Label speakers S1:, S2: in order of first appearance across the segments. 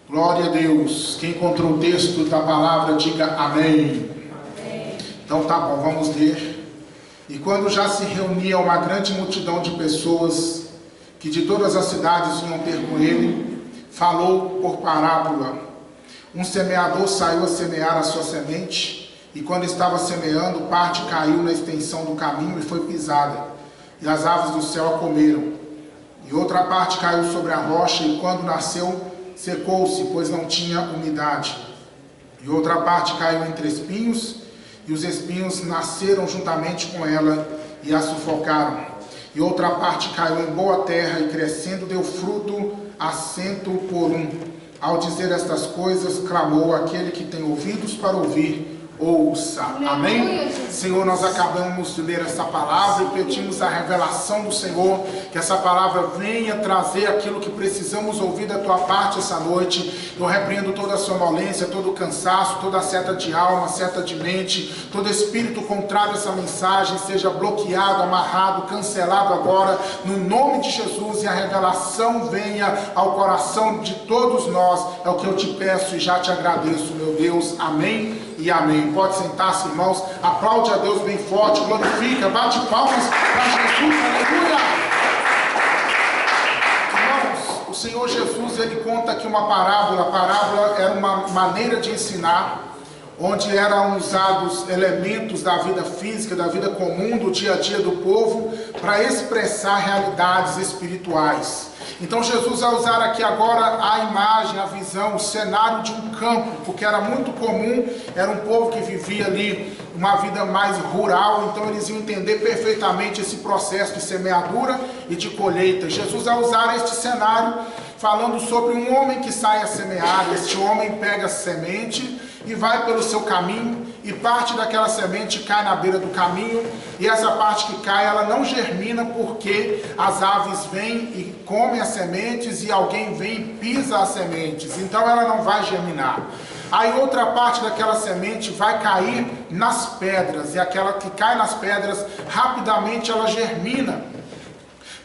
S1: Glória a Deus. Quem encontrou o texto da palavra, diga amém.
S2: Amém.
S1: Então tá bom, vamos ler. E quando já se reunia uma grande multidão de pessoas que de todas as cidades vinham ter com ele, falou por parábola. Um semeador saiu a semear a sua semente, e quando estava semeando, parte caiu na extensão do caminho e foi pisada, e as aves do céu a comeram. E outra parte caiu sobre a rocha, e quando nasceu, secou-se, pois não tinha umidade. E outra parte caiu entre espinhos, e os espinhos nasceram juntamente com ela e a sufocaram. E outra parte caiu em boa terra, e crescendo deu fruto a 100 por 1. Ao dizer estas coisas, clamou aquele que tem ouvidos para ouvir, ouça. Amém? Senhor, nós acabamos de ler essa palavra e pedimos a revelação do Senhor, que essa palavra venha trazer aquilo que precisamos ouvir da tua parte essa noite. Eu repreendo toda a sonolência, todo o cansaço, toda a seta de alma, seta de mente, todo espírito contrário a essa mensagem seja bloqueado, amarrado, cancelado agora, no nome de Jesus, e a revelação venha ao coração de todos nós. É o que eu te peço e já te agradeço, meu Deus. Amém e amém. Pode sentar-se, irmãos. Aplaude a Deus bem forte, glorifica, bate palmas para Jesus. Aleluia! Irmãos, o Senhor Jesus, ele conta aqui uma parábola. A parábola era uma maneira de ensinar, onde eram usados elementos da vida física, da vida comum, do dia a dia do povo, para expressar realidades espirituais. Então Jesus vai usar aqui agora a imagem, a visão, o cenário de um campo, porque era muito comum, era um povo que vivia ali uma vida mais rural, então eles iam entender perfeitamente esse processo de semeadura e de colheita. Jesus vai usar este cenário falando sobre um homem que sai a semear. Este homem pega a semente e vai pelo seu caminho, e parte daquela semente cai na beira do caminho, e essa parte que cai, ela não germina, porque as aves vêm e comem as sementes, e alguém vem e pisa as sementes, então ela não vai germinar. Aí outra parte daquela semente vai cair nas pedras, e aquela que cai nas pedras, rapidamente ela germina.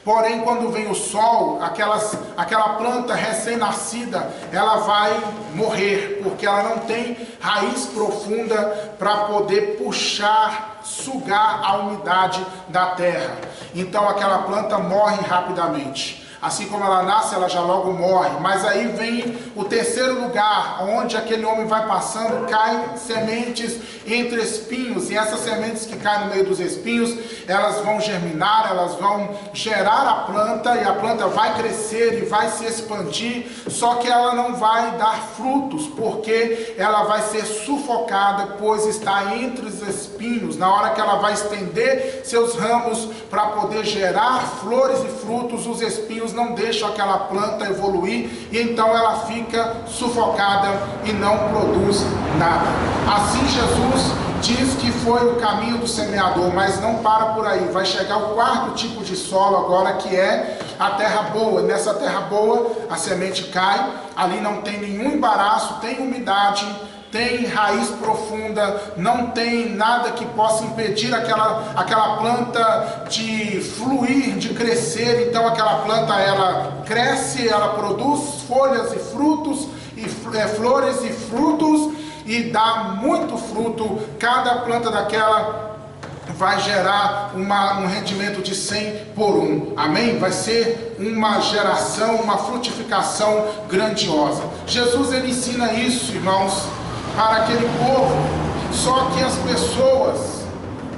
S1: Porém, quando vem o sol, aquela planta recém-nascida, ela vai morrer, porque ela não tem raiz profunda para poder puxar, sugar a umidade da terra. Então aquela planta morre rapidamente. Assim como ela nasce, ela já logo morre. Mas aí vem o terceiro lugar, onde aquele homem vai passando, caem sementes entre espinhos. E essas sementes que caem no meio dos espinhos, elas vão germinar, elas vão gerar a planta, e a planta vai crescer e vai se expandir. Só que ela não vai dar frutos, porque ela vai ser sufocada, pois está entre os espinhos. Na hora que ela vai estender seus ramos para poder gerar flores e frutos, os espinhos não deixam aquela planta evoluir, e então ela fica sufocada e não produz nada. Assim Jesus diz que foi o caminho do semeador, mas não para por aí. Vai chegar o quarto tipo de solo agora, que é a terra boa. Nessa terra boa a semente cai, ali não tem nenhum embaraço, tem umidade, tem raiz profunda, não tem nada que possa impedir aquela planta de fluir, de crescer. Então aquela planta, ela cresce, ela produz folhas e frutos, e flores e frutos, e dá muito fruto. Cada planta daquela vai gerar um rendimento de 100 por 1. Amém? Vai ser uma geração, uma frutificação grandiosa. Jesus, ele ensina isso, irmãos, para aquele povo. Só que as pessoas,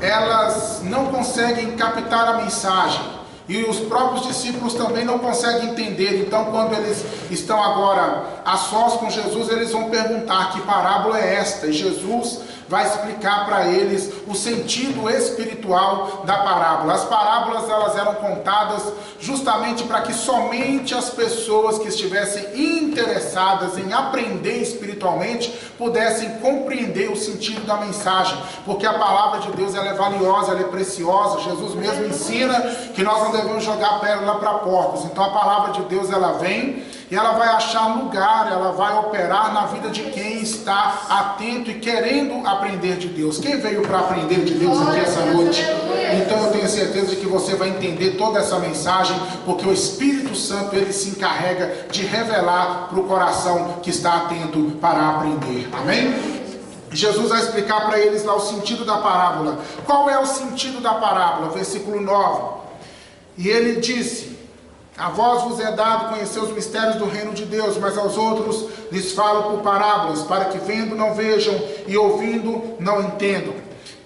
S1: elas não conseguem captar a mensagem, e os próprios discípulos também não conseguem entender. Então, quando eles estão agora a sós com Jesus, eles vão perguntar: que parábola é esta? E Jesus vai explicar para eles o sentido espiritual da parábola. As parábolas, elas eram contadas justamente para que somente as pessoas que estivessem interessadas em aprender espiritualmente pudessem compreender o sentido da mensagem, porque a palavra de Deus, ela é valiosa, ela é preciosa. Jesus mesmo ensina que nós não devemos jogar pérola para porcos. Então a palavra de Deus, ela vem e ela vai achar lugar, ela vai operar na vida de quem está atento e querendo aprender de Deus. Quem veio para aprender de Deus aqui essa noite? Então eu tenho certeza de que você vai entender toda essa mensagem, porque o Espírito Santo, ele se encarrega de revelar para o coração que está atento para aprender. Amém? Jesus vai explicar para eles lá o sentido da parábola. Qual é o sentido da parábola? Versículo 9. E ele disse: a vós vos é dado conhecer os mistérios do reino de Deus, mas aos outros lhes falo por parábolas, para que vendo não vejam e ouvindo não entendam.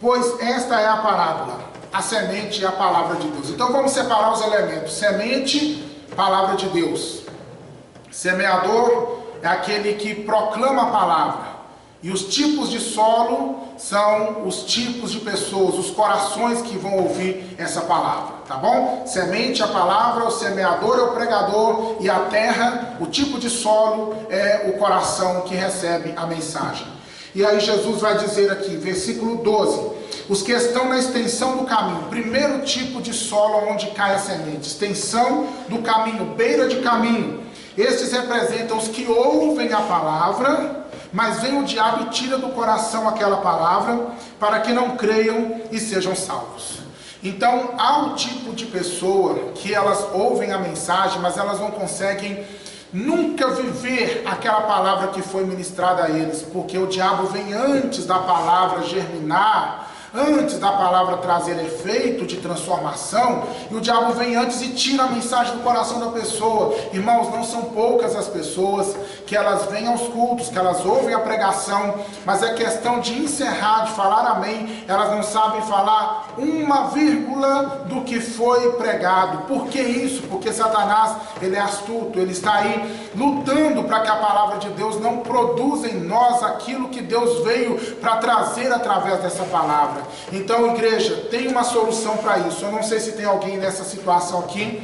S1: Pois esta é a parábola, a semente é a palavra de Deus. Então vamos separar os elementos. Semente, palavra de Deus. Semeador é aquele que proclama a palavra. E os tipos de solo são os tipos de pessoas, os corações que vão ouvir essa palavra, tá bom? Semente, a palavra, o semeador é o pregador, e a terra, o tipo de solo, é o coração que recebe a mensagem. E aí Jesus vai dizer aqui, versículo 12, os que estão na extensão do caminho. Primeiro tipo de solo onde cai a semente, extensão do caminho, beira de caminho. Estes representam os que ouvem a palavra, mas vem o diabo e tira do coração aquela palavra, para que não creiam e sejam salvos. Então há um tipo de pessoa que elas ouvem a mensagem, mas elas não conseguem nunca viver aquela palavra que foi ministrada a eles, porque o diabo vem antes da palavra germinar, antes da palavra trazer efeito de transformação, e o diabo vem antes e tira a mensagem do coração da pessoa. Irmãos, não são poucas as pessoas que elas vêm aos cultos, que elas ouvem a pregação, mas é questão de encerrar, de falar amém, elas não sabem falar uma vírgula do que foi pregado. Por que isso? Porque Satanás, ele é astuto, ele está aí lutando para que a palavra de Deus não produza em nós aquilo que Deus veio para trazer através dessa palavra. Então, igreja, tem uma solução para isso. Eu não sei se tem alguém nessa situação aqui,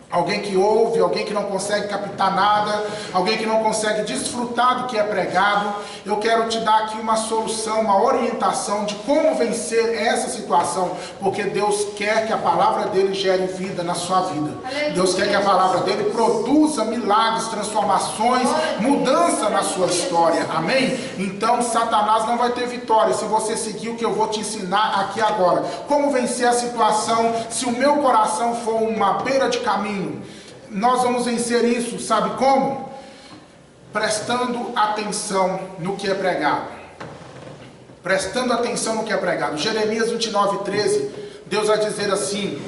S1: alguém que ouve, alguém que não consegue captar nada, alguém que não consegue desfrutar do que é pregado. Eu quero te dar aqui uma solução, uma orientação de como vencer essa situação, porque Deus quer que a palavra dele gere vida na sua vida. Deus quer que a palavra dele produza milagres, transformações, mudança na sua história. Amém? Então Satanás não vai ter vitória se você seguir o que eu vou te ensinar aqui agora. Como vencer a situação se o meu coração for uma beira de caminho? Nós vamos vencer isso, sabe como? Prestando atenção no que é pregado. Prestando atenção no que é pregado. Jeremias 29:13, Deus vai dizer assim: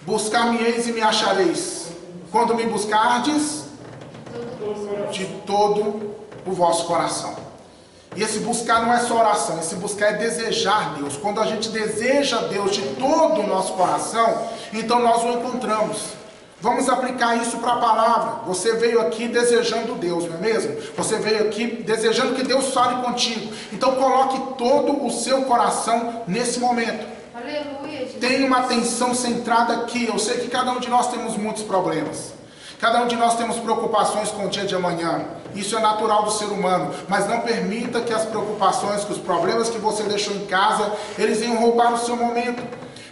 S1: buscar-me-eis e me achareis, quando me buscardes de todo o vosso coração. E esse buscar não é só oração, esse buscar é desejar Deus. Quando a gente deseja Deus de todo o nosso coração, então nós o encontramos. Vamos aplicar isso para a palavra. Você veio aqui desejando Deus, não é mesmo? Você veio aqui desejando que Deus fale contigo. Então coloque todo o seu coração nesse momento. Aleluia. Tenha uma atenção centrada aqui. Eu sei que cada um de nós temos muitos problemas. Cada um de nós temos preocupações com o dia de amanhã. Isso é natural do ser humano. Mas não permita que as preocupações, que os problemas que você deixou em casa, eles venham roubar o seu momento.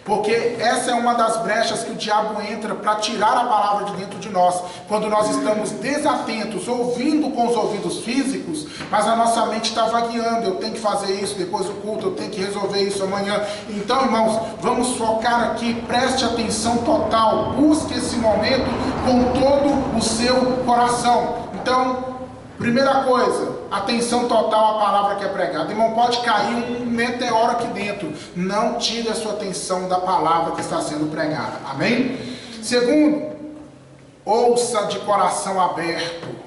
S1: Porque essa é uma das brechas que o diabo entra para tirar a palavra de dentro de nós. Quando nós estamos desatentos, ouvindo com os ouvidos físicos, mas a nossa mente está vagueando. Eu tenho que fazer isso depois do culto, eu tenho que resolver isso amanhã. Então, irmãos, vamos focar aqui, preste atenção total. Busque esse momento com todo o seu coração. Então, primeira coisa, atenção total à palavra que é pregada. Irmão, pode cair um meteoro aqui dentro. Não tire a sua atenção da palavra que está sendo pregada. Amém? Segundo, ouça de coração aberto.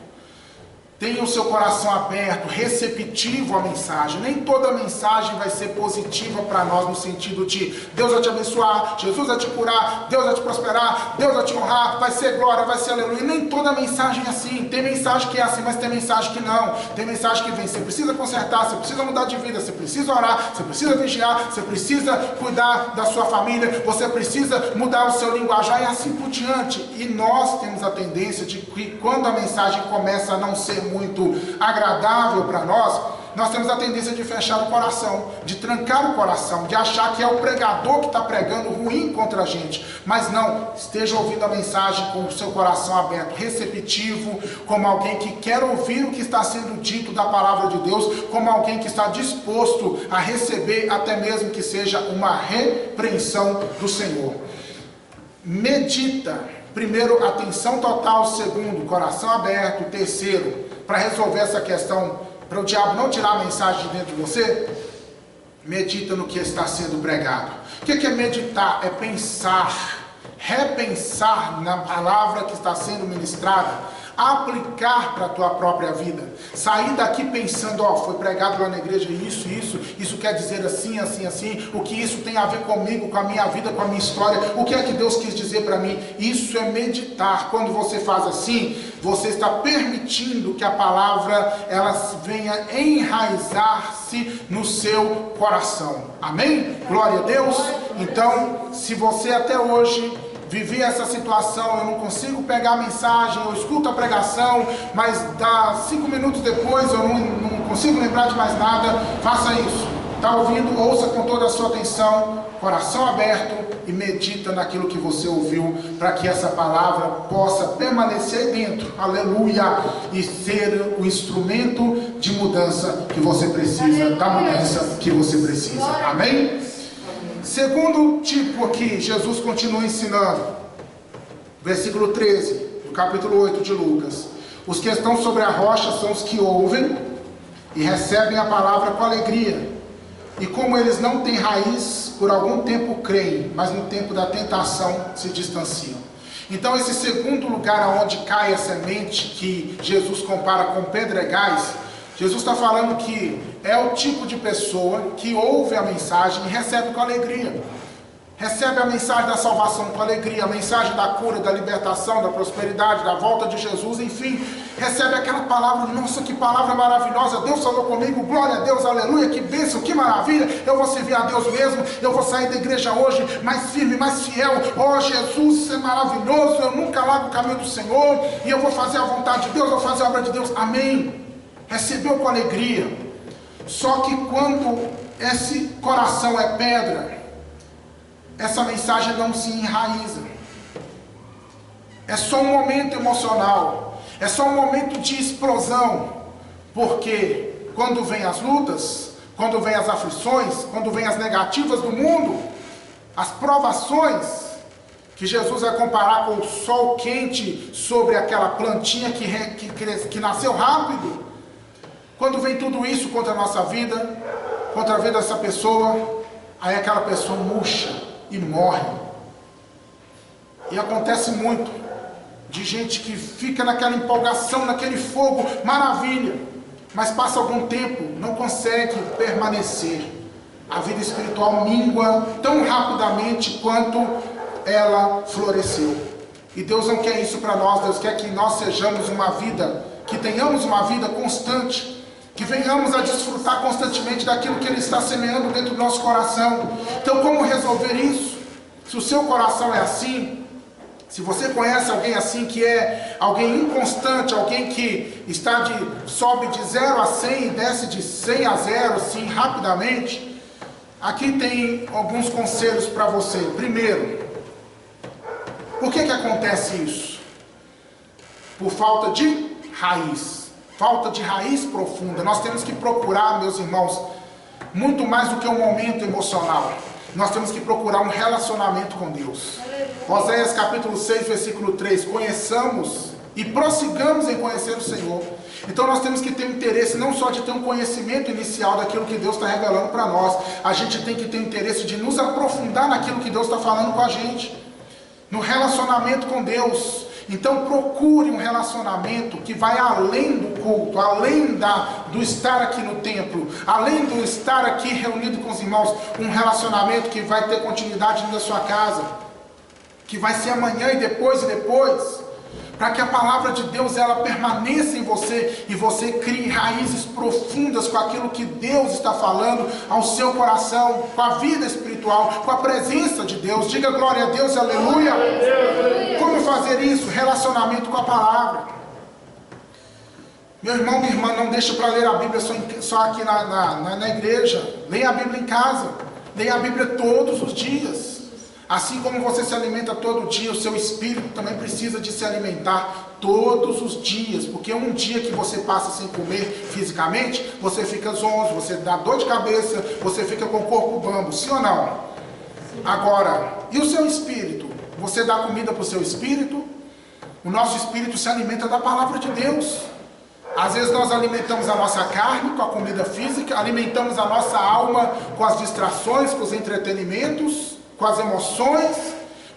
S1: Tenha o seu coração aberto, receptivo à mensagem. Nem toda mensagem vai ser positiva para nós, no sentido de Deus vai te abençoar, Jesus vai te curar, Deus vai te prosperar, Deus vai te honrar, vai ser glória, vai ser aleluia. Nem toda mensagem é assim. Tem mensagem que é assim, mas tem mensagem que não. Tem mensagem que vem, você precisa consertar, você precisa mudar de vida, você precisa orar, você precisa vigiar, você precisa cuidar da sua família, você precisa mudar o seu linguajar e assim por diante. E nós temos a tendência de que quando a mensagem começa a não ser muito agradável para nós, nós temos a tendência de fechar o coração, de trancar o coração, de achar que é o pregador que está pregando ruim contra a gente. Mas não, esteja ouvindo a mensagem com o seu coração aberto, receptivo, como alguém que quer ouvir o que está sendo dito da palavra de Deus, como alguém que está disposto a receber, até mesmo que seja uma repreensão do Senhor. Medita. Primeiro, atenção total. Segundo, coração aberto. Terceiro, para resolver essa questão, para o diabo não tirar a mensagem de dentro de você, medita no que está sendo pregado. O que é meditar? É pensar, repensar na palavra que está sendo ministrada, aplicar para a tua própria vida, sair daqui pensando, foi pregado lá na igreja isso quer dizer assim, assim, assim, o que isso tem a ver comigo, com a minha vida, com a minha história, o que é que Deus quis dizer para mim. Isso é meditar. Quando você faz assim, você está permitindo que a palavra ela venha enraizar-se no seu coração. Amém? Glória a Deus. Então, se você até hoje vivi essa situação, eu não consigo pegar a mensagem, eu escuto a pregação, mas dá 5 minutos depois eu não consigo lembrar de mais nada, faça isso. Está ouvindo? Ouça com toda a sua atenção, coração aberto, e medita naquilo que você ouviu, para que essa palavra possa permanecer dentro, aleluia, e ser o instrumento de mudança que você precisa, da mudança que você precisa. Amém? Segundo tipo aqui, Jesus continua ensinando, versículo 13, do capítulo 8 de Lucas. Os que estão sobre a rocha são os que ouvem e recebem a palavra com alegria. E como eles não têm raiz, por algum tempo creem, mas no tempo da tentação se distanciam. Então esse segundo lugar onde cai a semente, que Jesus compara com pedregais, Jesus está falando que é o tipo de pessoa que ouve a mensagem e recebe com alegria. Recebe a mensagem da salvação com alegria, a mensagem da cura, da libertação, da prosperidade, da volta de Jesus, enfim. Recebe aquela palavra, nossa, que palavra maravilhosa, Deus falou comigo, glória a Deus, aleluia, que bênção, que maravilha, eu vou servir a Deus mesmo, eu vou sair da igreja hoje mais firme, mais fiel, Jesus, isso é maravilhoso, eu nunca largo o caminho do Senhor, e eu vou fazer a vontade de Deus, eu vou fazer a obra de Deus, amém. Recebeu com alegria. Só que quando esse coração é pedra, essa mensagem não se enraiza. É só um momento emocional, é só um momento de explosão, porque quando vem as lutas, quando vem as aflições, quando vem as negativas do mundo, as provações, que Jesus vai comparar com o sol quente sobre aquela plantinha que nasceu rápido. Quando vem tudo isso contra a nossa vida, contra a vida dessa pessoa, aí aquela pessoa murcha e morre. E acontece muito de gente que fica naquela empolgação, naquele fogo, maravilha, mas passa algum tempo, não consegue permanecer. A vida espiritual mingua tão rapidamente quanto ela floresceu. E Deus não quer isso para nós. Deus quer que nós sejamos uma vida, que tenhamos uma vida constante, que venhamos a desfrutar constantemente daquilo que Ele está semeando dentro do nosso coração. Então, como resolver isso? Se o seu coração é assim, se você conhece alguém assim, que é alguém inconstante, alguém que sobe de 0 a 100 e desce de 100 a 0, assim, rapidamente, aqui tem alguns conselhos para você. Primeiro, por que acontece isso? Por falta de raiz. Falta de raiz profunda. Nós temos que procurar, meus irmãos, muito mais do que um momento emocional. Nós temos que procurar um relacionamento com Deus. Oséias capítulo 6, versículo 3. Conheçamos e prossigamos em conhecer o Senhor. Então nós temos que ter interesse não só de ter um conhecimento inicial daquilo que Deus está revelando para nós. A gente tem que ter interesse de nos aprofundar naquilo que Deus está falando com a gente. No relacionamento com Deus. Então procure um relacionamento que vai além do culto, além do estar aqui no templo, além do estar aqui reunido com os irmãos, um relacionamento que vai ter continuidade dentro da sua casa, que vai ser amanhã e depois, para que a palavra de Deus ela permaneça em você e você crie raízes profundas com aquilo que Deus está falando ao seu coração, com a vida espiritual, com a presença de Deus. Diga glória a Deus, aleluia. Como fazer isso? Relacionamento com a palavra. Meu irmão, minha irmã, não deixa para ler a Bíblia só aqui na igreja. Leia a Bíblia em casa. Leia a Bíblia todos os dias. Assim como você se alimenta todo dia, o seu espírito também precisa de se alimentar todos os dias. Porque um dia que você passa sem comer fisicamente, você fica zonzo, você dá dor de cabeça, você fica com o corpo bambo. Sim ou não? Agora, e o seu espírito? Você dá comida para o seu espírito? O nosso espírito se alimenta da palavra de Deus. Às vezes nós alimentamos a nossa carne com a comida física, alimentamos a nossa alma com as distrações, com os entretenimentos, com as emoções,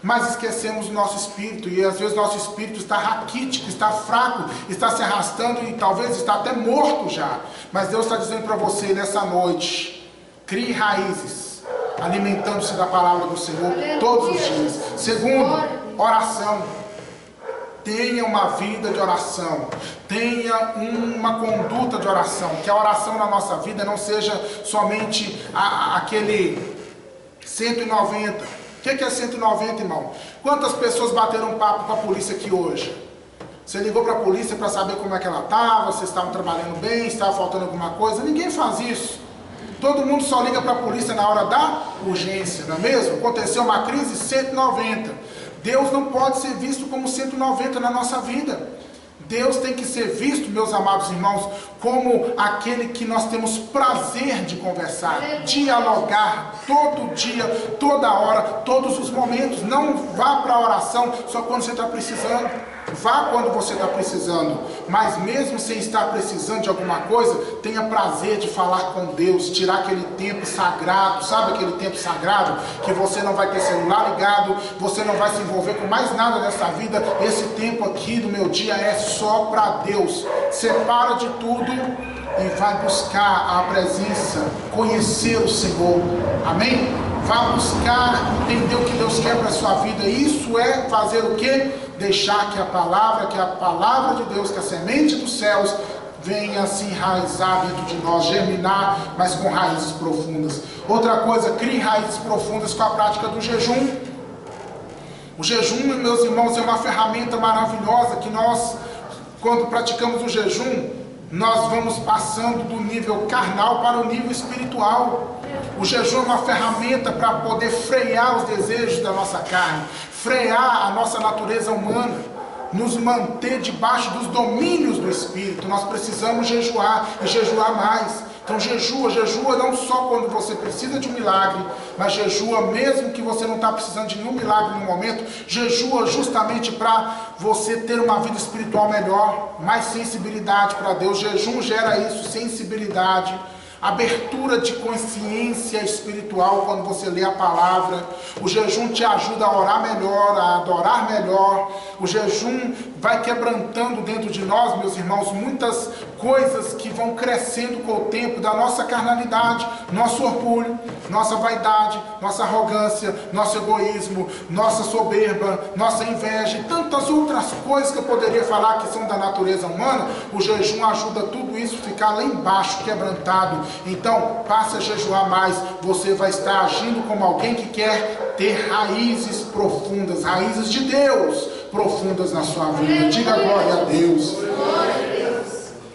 S1: mas esquecemos o nosso espírito, e às vezes nosso espírito está raquítico, está fraco, está se arrastando e talvez está até morto já. Mas Deus está dizendo para você nessa noite: crie raízes, alimentando-se da palavra do Senhor todos os dias. Segundo, oração. Tenha uma vida de oração, tenha uma conduta de oração, que a oração na nossa vida não seja somente aquele 190. O que é 190, irmão? Quantas pessoas bateram papo com a polícia aqui hoje? Você ligou para a polícia para saber como é que ela estava, vocês estavam trabalhando bem, estava faltando alguma coisa? Ninguém faz isso. Todo mundo só liga para a polícia na hora da urgência, não é mesmo? Aconteceu uma crise, 190. Deus não pode ser visto como 190 na nossa vida. Deus tem que ser visto, meus amados irmãos, como aquele que nós temos prazer de conversar, dialogar, todo dia, toda hora, todos os momentos. Não vá para a oração só quando você está precisando. Vá quando você está precisando, mas mesmo sem estar precisando de alguma coisa, tenha prazer de falar com Deus, tirar aquele tempo sagrado, sabe aquele tempo sagrado, que você não vai ter celular ligado, você não vai se envolver com mais nada dessa vida. Esse tempo aqui do meu dia é só para Deus. Separa de tudo e vai buscar a presença, conhecer o Senhor, amém? Vá buscar entender o que Deus quer para a sua vida. Isso é fazer o quê? Deixar que a palavra de Deus, que a semente dos céus venha se enraizar dentro de nós, germinar, mas com raízes profundas. Outra coisa, crie raízes profundas com a prática do jejum. O jejum, meus irmãos, é uma ferramenta maravilhosa que nós, quando praticamos o jejum, nós vamos passando do nível carnal para o nível espiritual. O jejum é uma ferramenta para poder frear os desejos da nossa carne, frear a nossa natureza humana, nos manter debaixo dos domínios do Espírito. Nós precisamos jejuar e jejuar mais. Então jejua não só quando você precisa de um milagre, mas jejua mesmo que você não está precisando de nenhum milagre no momento. Jejua justamente para você ter uma vida espiritual melhor, mais sensibilidade para Deus. Jejum gera isso, sensibilidade, abertura de consciência espiritual quando você lê a palavra. O jejum te ajuda a orar melhor, a adorar melhor. O jejum vai quebrantando dentro de nós, meus irmãos, muitas coisas que vão crescendo com o tempo da nossa carnalidade, nosso orgulho, nossa vaidade, nossa arrogância, nosso egoísmo, nossa soberba, nossa inveja e tantas outras coisas que eu poderia falar que são da natureza humana. O jejum ajuda tudo isso a ficar lá embaixo, quebrantado. Então, passe a jejuar mais, você vai estar agindo como alguém que quer ter raízes profundas, raízes de Deus profundas na sua vida. Diga glória a Deus.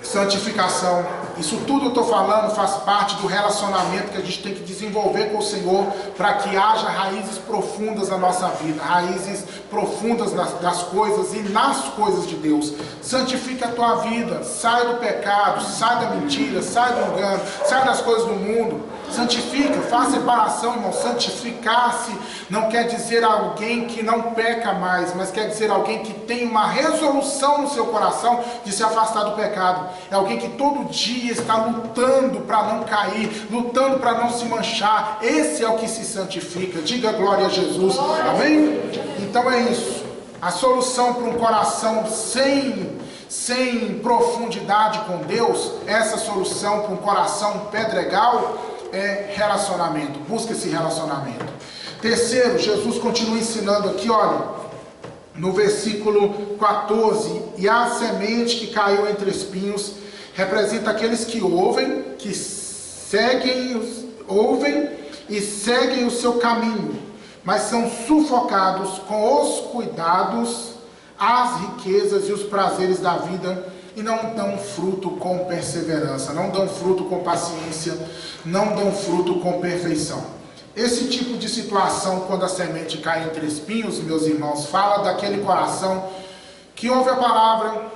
S1: Santificação. Isso tudo eu estou falando faz parte do relacionamento que a gente tem que desenvolver com o Senhor para que haja raízes profundas na nossa vida, raízes profundas das coisas e nas coisas de Deus. Santifica a tua vida, sai do pecado, sai da mentira, sai do engano, sai das coisas do mundo. Santifica, faz separação, irmão. Santificar-se não quer dizer alguém que não peca mais, mas quer dizer alguém que tem uma resolução no seu coração de se afastar do pecado. É alguém que todo dia está lutando para não cair, lutando para não se manchar. Esse é o que se santifica. Diga glória a Jesus. Amém? Então é isso. A solução para um coração sem profundidade com Deus, essa solução para um coração pedregal é relacionamento. Busca esse relacionamento. Terceiro, Jesus continua ensinando aqui, olha, no versículo 14: e a semente que caiu entre espinhos representa aqueles que ouvem e seguem o seu caminho, mas são sufocados com os cuidados, as riquezas e os prazeres da vida e não dão fruto com perseverança, não dão fruto com paciência, não dão fruto com perfeição. Esse tipo de situação, quando a semente cai entre espinhos, meus irmãos, fala daquele coração que ouve a palavra,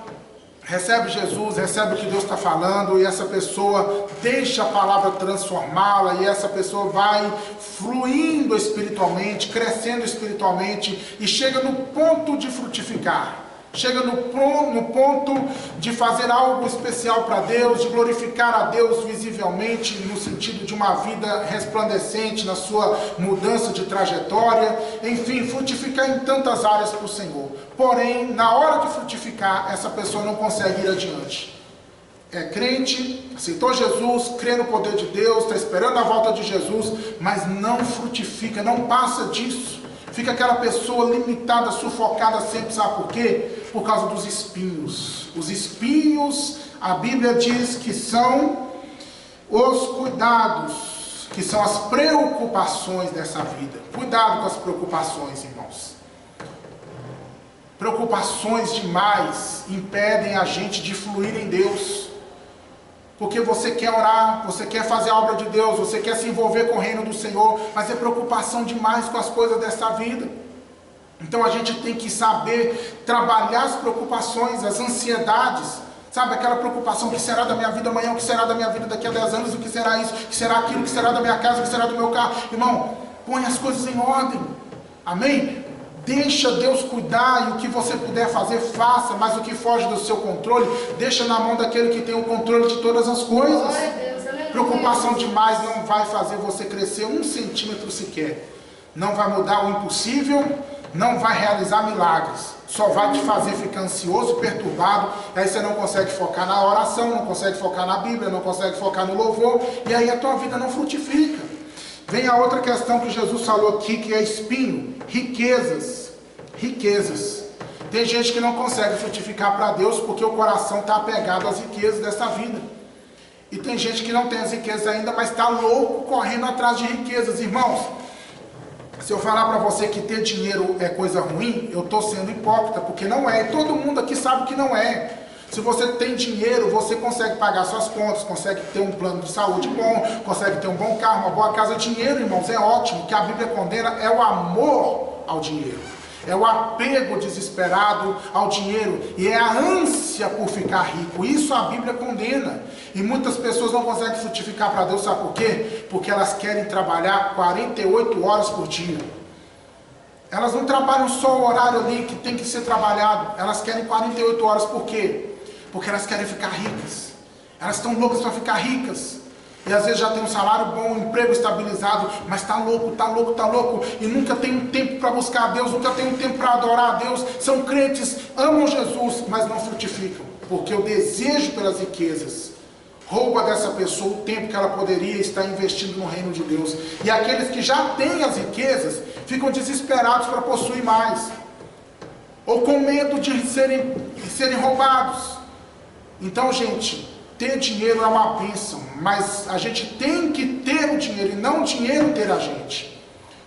S1: recebe Jesus, recebe o que Deus está falando, e essa pessoa deixa a palavra transformá-la, e essa pessoa vai fluindo espiritualmente, crescendo espiritualmente, e chega no ponto de frutificar. Chega no ponto de fazer algo especial para Deus, de glorificar a Deus visivelmente, no sentido de uma vida resplandecente na sua mudança de trajetória, enfim, frutificar em tantas áreas para o Senhor. Porém, na hora de frutificar, essa pessoa não consegue ir adiante. É crente, aceitou Jesus, crê no poder de Deus, está esperando a volta de Jesus, mas não frutifica, não passa disso. Fica aquela pessoa limitada, sufocada sempre, sabe por quê? Por causa dos espinhos. Os espinhos, a Bíblia diz que são os cuidados, que são as preocupações dessa vida. Cuidado com as preocupações, irmãos. Preocupações demais impedem a gente de fluir em Deus. Porque você quer orar, você quer fazer a obra de Deus, você quer se envolver com o reino do Senhor, mas é preocupação demais com as coisas dessa vida. Então a gente tem que saber trabalhar as preocupações, as ansiedades, sabe? Aquela preocupação, o que será da minha vida amanhã, o que será da minha vida daqui a 10 anos, o que será isso, o que será aquilo, o que será da minha casa, o que será do meu carro. Irmão, põe as coisas em ordem, amém? Deixa Deus cuidar, e o que você puder fazer, faça, mas o que foge do seu controle, deixa na mão daquele que tem o controle de todas as coisas. Preocupação demais não vai fazer você crescer 1 centímetro sequer. Não vai mudar o impossível, não vai realizar milagres. Só vai te fazer ficar ansioso, perturbado, e aí você não consegue focar na oração, não consegue focar na Bíblia, não consegue focar no louvor, e aí a tua vida não frutifica. Vem a outra questão que Jesus falou aqui, que é espinho, riquezas. Riquezas. Tem gente que não consegue frutificar para Deus porque o coração está apegado às riquezas dessa vida. E tem gente que não tem as riquezas ainda, mas está louco correndo atrás de riquezas. Irmãos, se eu falar para você que ter dinheiro é coisa ruim, eu estou sendo hipócrita, porque não é. E todo mundo aqui sabe que não é. Se você tem dinheiro, você consegue pagar suas contas, consegue ter um plano de saúde bom, consegue ter um bom carro, uma boa casa. Dinheiro, irmãos, é ótimo. O que a Bíblia condena é o amor ao dinheiro. É o apego desesperado ao dinheiro. E é a ânsia por ficar rico. Isso a Bíblia condena. E muitas pessoas não conseguem frutificar para Deus, sabe por quê? Porque elas querem trabalhar 48 horas por dia. Elas não trabalham só o horário ali que tem que ser trabalhado. Elas querem 48 horas, por quê? Porque elas querem ficar ricas. Elas estão loucas para ficar ricas. E às vezes já tem um salário bom, um emprego estabilizado, mas está louco, está louco, está louco. E nunca tem um tempo para buscar a Deus, nunca tem um tempo para adorar a Deus. São crentes, amam Jesus, mas não frutificam. Porque o desejo pelas riquezas rouba dessa pessoa o tempo que ela poderia estar investindo no reino de Deus. E aqueles que já têm as riquezas ficam desesperados para possuir mais, ou com medo de serem roubados. Então, gente, ter dinheiro é uma bênção, mas a gente tem que ter o dinheiro e não o dinheiro ter a gente.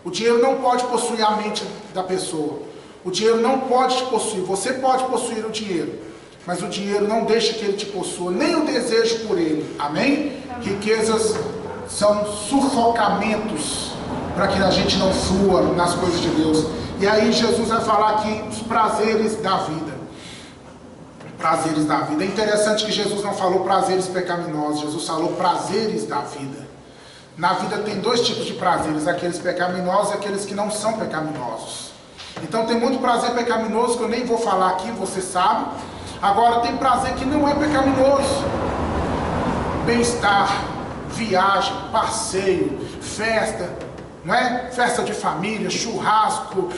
S1: O dinheiro não pode possuir a mente da pessoa. O dinheiro não pode te possuir. Você pode possuir o dinheiro, mas o dinheiro não deixa que ele te possua, nem o desejo por ele. Amém? Amém. Riquezas são sufocamentos para que a gente não flua nas coisas de Deus. E aí Jesus vai falar aqui os prazeres da vida. Prazeres da vida. É interessante que Jesus não falou prazeres pecaminosos. Jesus falou prazeres da vida. Na vida tem 2 tipos de prazeres: aqueles pecaminosos e aqueles que não são pecaminosos. Então tem muito prazer pecaminoso que eu nem vou falar aqui, você sabe. Agora tem prazer que não é pecaminoso: bem-estar, viagem, passeio, festa, não é? Festa de família, churrasco,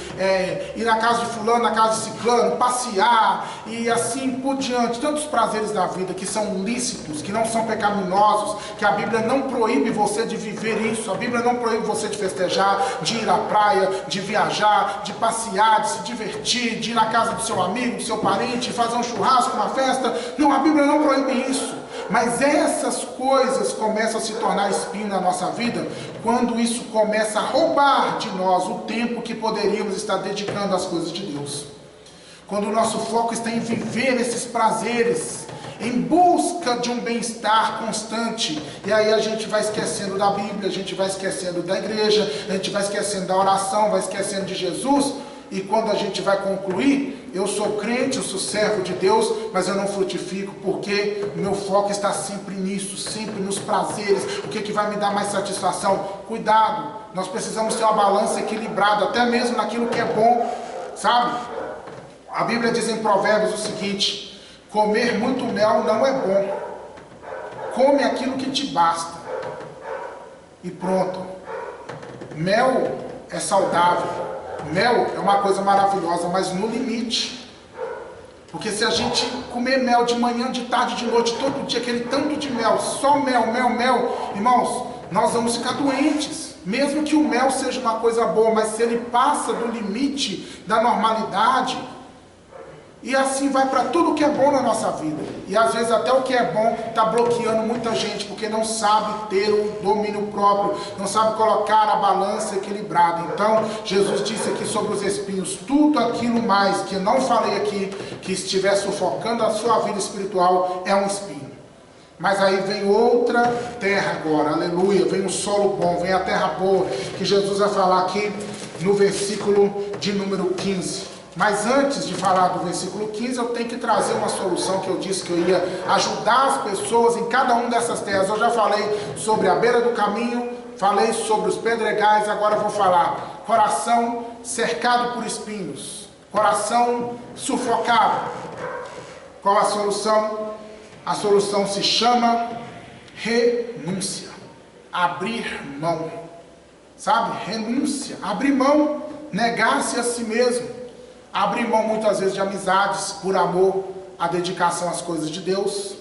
S1: ir na casa de fulano, na casa de ciclano, passear e assim por diante. Tantos prazeres da vida que são lícitos, que não são pecaminosos, que a Bíblia não proíbe você de viver isso. A Bíblia não proíbe você de festejar, de ir à praia, de viajar, de passear, de se divertir, de ir na casa do seu amigo, do seu parente, fazer um churrasco, uma festa. Não, a Bíblia não proíbe isso. Mas essas coisas começam a se tornar espinho na nossa vida quando isso começa a roubar de nós o tempo que poderíamos estar dedicando às coisas de Deus. Quando o nosso foco está em viver esses prazeres, em busca de um bem-estar constante. E aí a gente vai esquecendo da Bíblia, a gente vai esquecendo da igreja, a gente vai esquecendo da oração, vai esquecendo de Jesus. E quando a gente vai concluir, eu sou crente, eu sou servo de Deus, mas eu não frutifico, porque o meu foco está sempre nisso, sempre nos prazeres. O que vai me dar mais satisfação? Cuidado, nós precisamos ter uma balança equilibrada, até mesmo naquilo que é bom, sabe? A Bíblia diz em Provérbios o seguinte: comer muito mel não é bom, come aquilo que te basta, e pronto. Mel é saudável, mel é uma coisa maravilhosa, mas no limite. Porque se a gente comer mel de manhã, de tarde, de noite, todo dia, aquele tanto de mel, só mel, mel, mel, irmãos, nós vamos ficar doentes. Mesmo que o mel seja uma coisa boa, mas se ele passa do limite da normalidade, e assim vai para tudo que é bom na nossa vida. E às vezes até o que é bom está bloqueando muita gente, porque não sabe ter o domínio próprio, não sabe colocar a balança equilibrada. Então Jesus disse aqui sobre os espinhos: tudo aquilo mais que eu não falei aqui, que estiver sufocando a sua vida espiritual, é um espinho. Mas aí vem outra terra agora, aleluia, vem um solo bom, vem a terra boa, que Jesus vai falar aqui no versículo de número 15. Mas antes de falar do versículo 15, eu tenho que trazer uma solução que eu disse que eu ia ajudar as pessoas em cada uma dessas terras. Eu já falei sobre a beira do caminho, falei sobre os pedregais, agora eu vou falar coração cercado por espinhos, coração sufocado. Qual a solução? A solução se chama renúncia, abrir mão, sabe? Renúncia, abrir mão, negar-se a si mesmo. Abrir mão muitas vezes de amizades por amor à dedicação às coisas de Deus.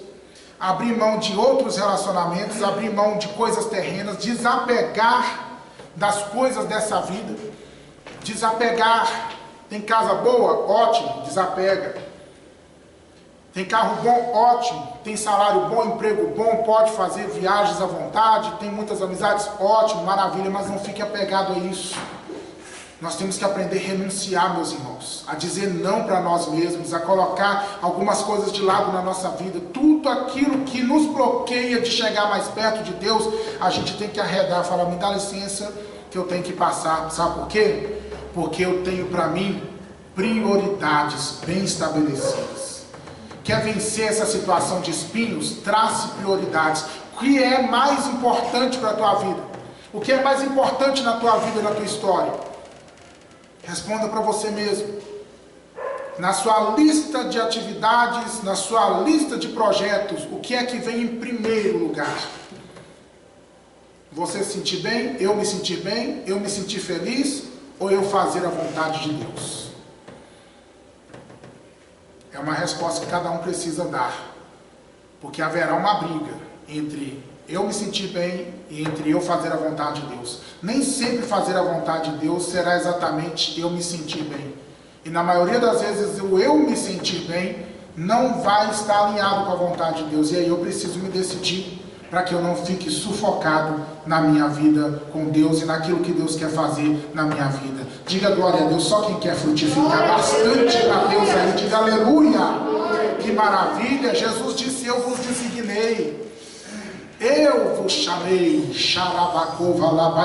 S1: Abrir mão de outros relacionamentos, abrir mão de coisas terrenas, desapegar das coisas dessa vida. Desapegar. Tem casa boa? Ótimo, desapega. Tem carro bom? Ótimo. Tem salário bom, emprego bom, pode fazer viagens à vontade, tem muitas amizades? Ótimo, maravilha, mas não fique apegado a isso. Nós temos que aprender a renunciar, meus irmãos, a dizer não para nós mesmos, a colocar algumas coisas de lado na nossa vida. Tudo aquilo que nos bloqueia de chegar mais perto de Deus, a gente tem que arredar, falar: me dá licença que eu tenho que passar. Sabe por quê? Porque eu tenho para mim prioridades bem estabelecidas. Quer vencer essa situação de espinhos? Trace prioridades. O que é mais importante para a tua vida? O que é mais importante na tua vida e na tua história? Responda para você mesmo. Na sua lista de atividades, na sua lista de projetos, o que é que vem em primeiro lugar? Você se sentir bem, eu me sentir bem, eu me sentir feliz, ou eu fazer a vontade de Deus? É uma resposta que cada um precisa dar, porque haverá uma briga entre eu me sentir bem e entre eu fazer a vontade de Deus. Nem sempre fazer a vontade de Deus será exatamente eu me sentir bem. E na maioria das vezes o eu me sentir bem não vai estar alinhado com a vontade de Deus. E aí eu preciso me decidir para que eu não fique sufocado na minha vida com Deus e naquilo que Deus quer fazer na minha vida. Diga glória a Deus, só quem quer frutificar bastante para Deus aí, diga aleluia. Que maravilha, Jesus disse: eu vos designei. Eu vos chamei,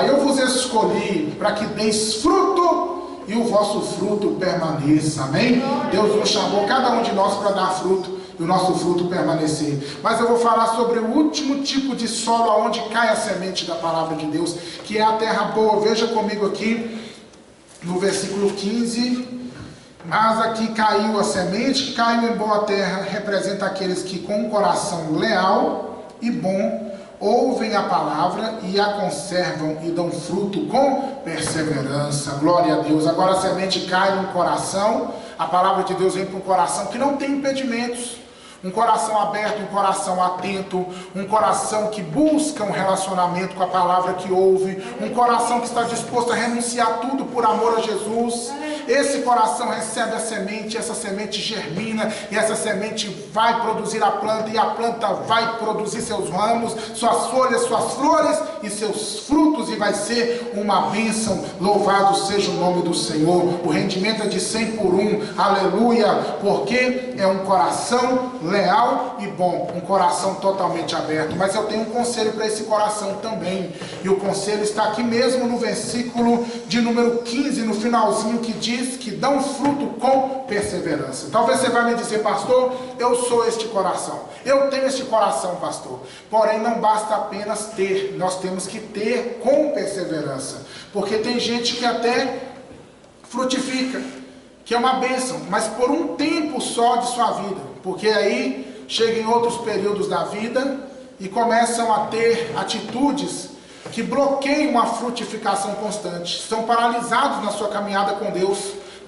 S1: eu vos escolhi para que deis fruto e o vosso fruto permaneça, amém? Deus nos chamou, cada um de nós, para dar fruto e o nosso fruto permanecer. Mas eu vou falar sobre o último tipo de solo onde cai a semente da palavra de Deus, que é a terra boa. Veja comigo aqui no versículo 15. Mas aqui caiu a semente, que caiu em boa terra, representa aqueles que com um coração leal e bom ouvem a palavra e a conservam e dão fruto com perseverança. Glória a Deus. Agora a semente cai no coração, a palavra de Deus vem para um coração que não tem impedimentos, um coração aberto, um coração atento, um coração que busca um relacionamento com a palavra que ouve, um coração que está disposto a renunciar tudo por amor a Jesus. Esse coração recebe a semente, essa semente germina e essa semente vai produzir a planta, e a planta vai produzir seus ramos, suas folhas, suas flores e seus frutos, e vai ser uma bênção. Louvado seja o nome do Senhor. O rendimento é de 100 por 1, aleluia, porque é um coração leal e bom, um coração totalmente aberto. Mas eu tenho um conselho para esse coração também, e o conselho está aqui mesmo no versículo de número 15, no finalzinho, que diz que dão fruto com perseverança. Talvez você vai me dizer: pastor, eu sou este coração, eu tenho este coração, pastor. Porém, não basta apenas ter, nós temos que ter com perseverança, porque tem gente que até frutifica, que é uma bênção, mas por um tempo só de sua vida, porque aí chega em outros períodos da vida e começam a ter atitudes que bloqueiam a frutificação constante, são paralisados na sua caminhada com Deus.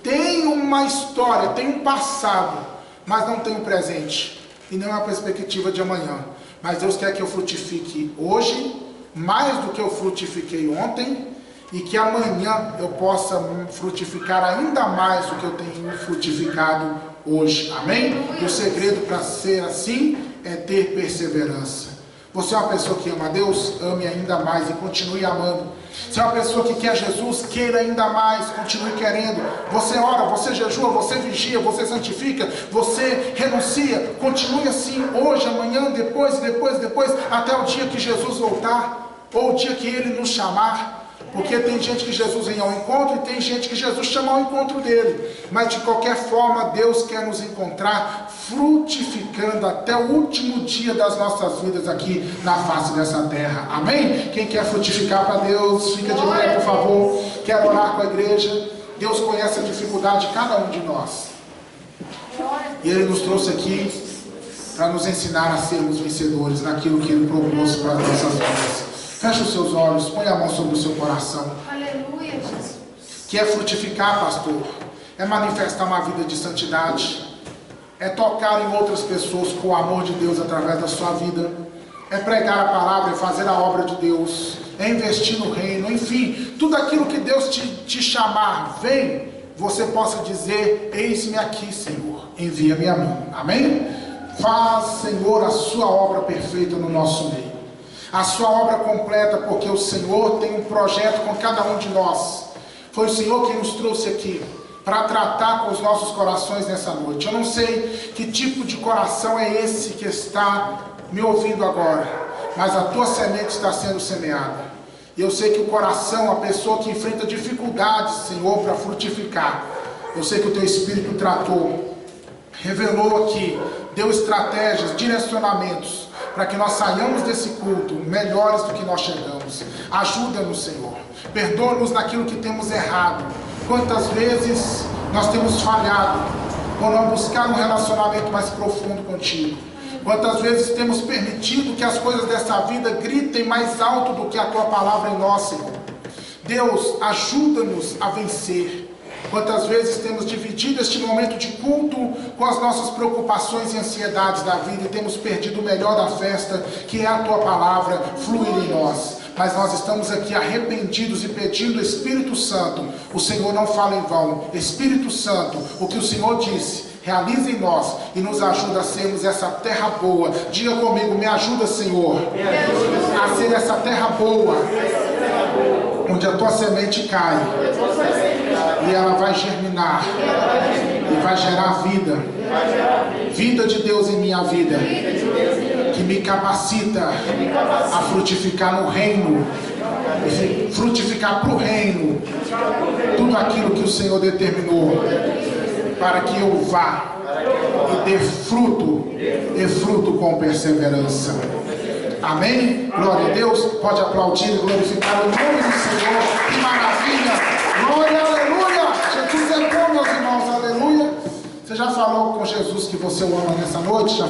S1: Tem uma história, tem um passado, mas não tem um presente, e não é uma perspectiva de amanhã. Mas Deus quer que eu frutifique hoje, mais do que eu frutifiquei ontem, e que amanhã eu possa frutificar ainda mais do que eu tenho frutificado hoje, amém? E o segredo para ser assim é ter perseverança. Você é uma pessoa que ama a Deus? Ame ainda mais e continue amando. Você é uma pessoa que quer Jesus? Queira ainda mais, continue querendo. Você ora, você jejua, você vigia, você santifica, você renuncia. Continue assim, hoje, amanhã, depois, até o dia que Jesus voltar, ou o dia que Ele nos chamar. Porque tem gente que Jesus vem ao encontro e tem gente que Jesus chama ao encontro dele. Mas de qualquer forma, Deus quer nos encontrar frutificando até o último dia das nossas vidas aqui na face dessa terra. Amém? Quem quer frutificar para Deus, fica de pé, por favor. Quero orar com a igreja. Deus conhece a dificuldade de cada um de nós, e Ele nos trouxe aqui para nos ensinar a sermos vencedores naquilo que Ele propôs para as nossas vidas. Feche os seus olhos, põe a mão sobre o seu coração.
S2: Aleluia, Jesus.
S1: Que é frutificar, pastor, é manifestar uma vida de santidade, é tocar em outras pessoas com o amor de Deus através da sua vida, é pregar a palavra, é fazer a obra de Deus, é investir no reino, enfim, tudo aquilo que Deus te chamar, vem, você possa dizer: eis-me aqui, Senhor, envia-me a mim, amém? Faz, Senhor, a sua obra perfeita no nosso meio, a sua obra completa, porque o Senhor tem um projeto com cada um de nós. Foi o Senhor quem nos trouxe aqui para tratar com os nossos corações nessa noite. Eu não sei que tipo de coração é esse que está me ouvindo agora, mas a tua semente está sendo semeada. E eu sei que o coração, a pessoa que enfrenta dificuldades, Senhor, para frutificar, eu sei que o teu Espírito tratou, revelou aqui, deu estratégias, direcionamentos, para que nós saiamos desse culto melhores do que nós chegamos. Ajuda-nos, Senhor. Perdoa-nos naquilo que temos errado. Quantas vezes nós temos falhado por não buscar um relacionamento mais profundo contigo. Quantas vezes temos permitido que as coisas dessa vida gritem mais alto do que a tua palavra em nós, Senhor. Deus, ajuda-nos a vencer. Quantas vezes temos dividido este momento de culto com as nossas preocupações e ansiedades da vida, e temos perdido o melhor da festa, que é a tua palavra fluir em nós. Mas nós estamos aqui arrependidos e pedindo: Espírito Santo, o Senhor não fala em vão. Espírito Santo, o que o Senhor disse, realiza em nós e nos ajuda a sermos essa terra boa. Diga comigo: me ajuda, Senhor, a ser essa terra boa, onde a tua semente cai e ela vai germinar e vai gerar vida. Vida de Deus em minha vida, que me capacita a frutificar no reino, frutificar para o reino tudo aquilo que o Senhor determinou para que eu vá e dê fruto com perseverança. Amém? Glória a Deus. Pode aplaudir e glorificar o nome do Senhor. Que maravilha! Glória, aleluia! Jesus é bom, meus irmãos, aleluia! Você já falou com Jesus que você o ama nessa noite? Já